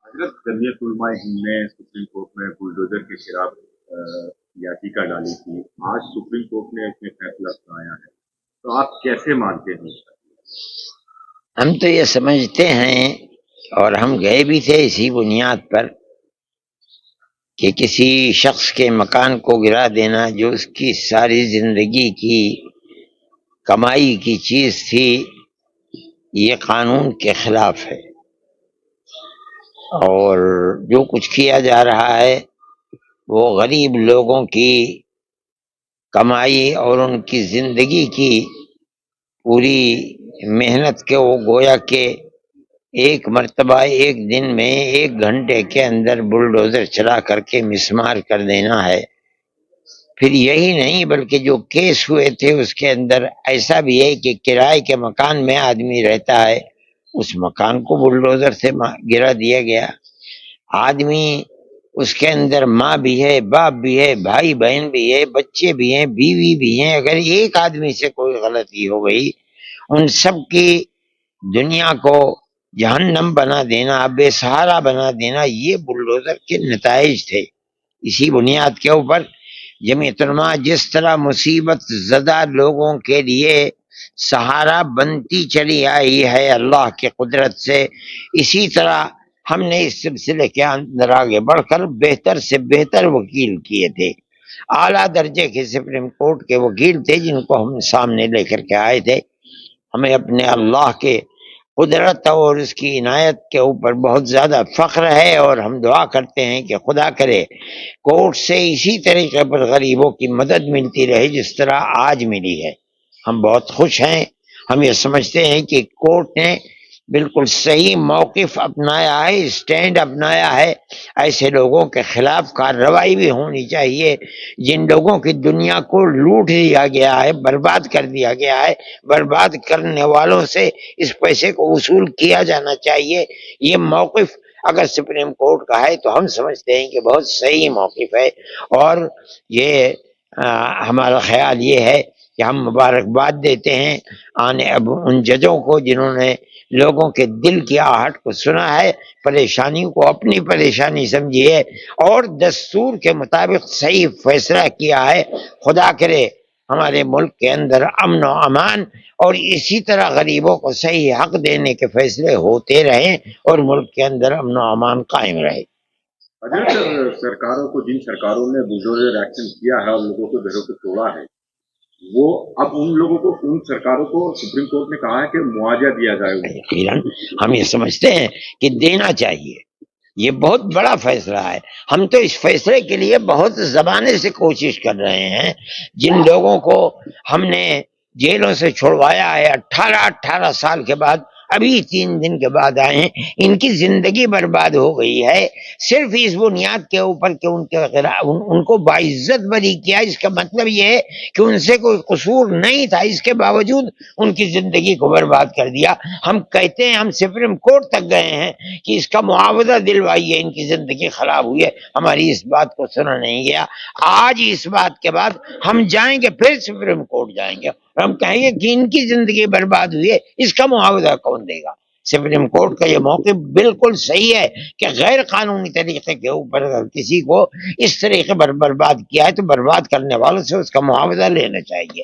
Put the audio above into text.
حضرت جمعیت علماء ہند نے سپریم کورٹ میں بلڈوزر کے خلاف یاچیکا ڈالی تھی. آج سپریم کورٹ نے اس میں فیصلہ سنایا ہے، تو آپ کیسے مانتے ہیں؟ ہم تو یہ سمجھتے ہیں، اور ہم گئے بھی تھے اسی بنیاد پر، کہ کسی شخص کے مکان کو گرا دینا جو اس کی ساری زندگی کی کمائی کی چیز تھی، یہ قانون کے خلاف ہے۔ اور جو کچھ کیا جا رہا ہے وہ غریب لوگوں کی کمائی اور ان کی زندگی کی پوری محنت کے وہ گویا کہ ایک مرتبہ ایک دن میں 1 گھنٹے کے اندر بلڈوزر چلا کر کے مسمار کر دینا ہے۔ پھر یہی نہیں بلکہ جو کیس ہوئے تھے اس کے اندر ایسا بھی ہے کہ کرائے کے مکان میں آدمی رہتا ہے، اس مکان کو بلڈوزر سے گرا دیا گیا۔ آدمی اس کے اندر ماں بھی ہے، باپ بھی ہے، بھائی بہن بھی ہے، بچے بھی ہیں، بیوی بھی ہیں۔ اگر ایک آدمی سے کوئی غلطی ہو گئی، ان سب کی دنیا کو جہنم بنا دینا، بے سہارا بنا دینا، یہ بلڈوزر کے نتائج تھے۔ اسی بنیاد کے اوپر جمعیت علماء جس طرح مصیبت زدہ لوگوں کے لیے سہارا بنتی چلی آئی ہے اللہ کی قدرت سے، اسی طرح ہم نے اس سلسلے کے اندر آگے بڑھ کر بہتر سے بہتر وکیل کیے تھے۔ اعلیٰ درجے کے سپریم کورٹ کے وکیل تھے جن کو ہم سامنے لے کر کے آئے تھے۔ ہمیں اپنے اللہ کے قدرت اور اس کی عنایت کے اوپر بہت زیادہ فخر ہے، اور ہم دعا کرتے ہیں کہ خدا کرے کورٹ سے اسی طریقے پر غریبوں کی مدد ملتی رہے جس طرح آج ملی ہے۔ ہم بہت خوش ہیں، ہم یہ سمجھتے ہیں کہ کورٹ نے بالکل صحیح موقف اپنایا ہے، اسٹینڈ اپنایا ہے۔ ایسے لوگوں کے خلاف کارروائی بھی ہونی چاہیے جن لوگوں کی دنیا کو لوٹ لیا گیا ہے، برباد کر دیا گیا ہے۔ برباد کرنے والوں سے اس پیسے کو وصول کیا جانا چاہیے۔ یہ موقف اگر سپریم کورٹ کا ہے تو ہم سمجھتے ہیں کہ بہت صحیح موقف ہے، اور یہ ہمارا خیال یہ ہے کہ ہم مبارکباد دیتے ہیں اب ان ججوں کو جنہوں نے لوگوں کے دل کی آہٹ کو سنا ہے، پریشانیوں کو اپنی پریشانی سمجھی ہے، اور دستور کے مطابق صحیح فیصلہ کیا ہے۔ خدا کرے ہمارے ملک کے اندر امن و امان اور اسی طرح غریبوں کو صحیح حق دینے کے فیصلے ہوتے رہیں اور ملک کے اندر امن و امان قائم رہے۔ حضرت سرکاروں کو، جن سرکاروں نے بلڈوزر ایکشن کیا ہے اور لوگوں کے گھروں کو توڑا ہے، وہ اب ان لوگوں کو، ان سرکاروں کو سپریم کورٹ نے کہا ہے کہ معاوضہ دیا جائے ان کو۔ یقیناً ہم یہ سمجھتے ہیں کہ دینا چاہیے۔ یہ بہت بڑا فیصلہ ہے۔ ہم تو اس فیصلے کے لیے بہت زمانے سے کوشش کر رہے ہیں۔ جن لوگوں کو ہم نے جیلوں سے چھڑوایا ہے 18 سال کے بعد، ابھی 3 دن کے بعد آئے ہیں، ان کی زندگی برباد ہو گئی ہے صرف اس بنیاد کے اوپر کہ ان کو باعزت بری کیا۔ اس کا مطلب یہ ہے کہ ان سے کوئی قصور نہیں تھا، اس کے باوجود ان کی زندگی کو برباد کر دیا۔ ہم کہتے ہیں، ہم سپریم کورٹ تک گئے ہیں کہ اس کا معاوضہ دلوائیے، ان کی زندگی خراب ہوئی ہے۔ ہماری اس بات کو سنا نہیں گیا۔ آج اس بات کے بعد ہم جائیں گے، پھر سپریم کورٹ جائیں گے اور ہم کہیں گے کہ ان کی زندگی برباد ہوئی ہے، اس کا معاوضہ کون دے گا؟ سپریم کورٹ کا یہ موقف بالکل صحیح ہے کہ غیر قانونی طریقے کے اوپر اگر کسی کو اس طریقے پر برباد کیا ہے تو برباد کرنے والوں سے اس کا معاوضہ لینا چاہیے۔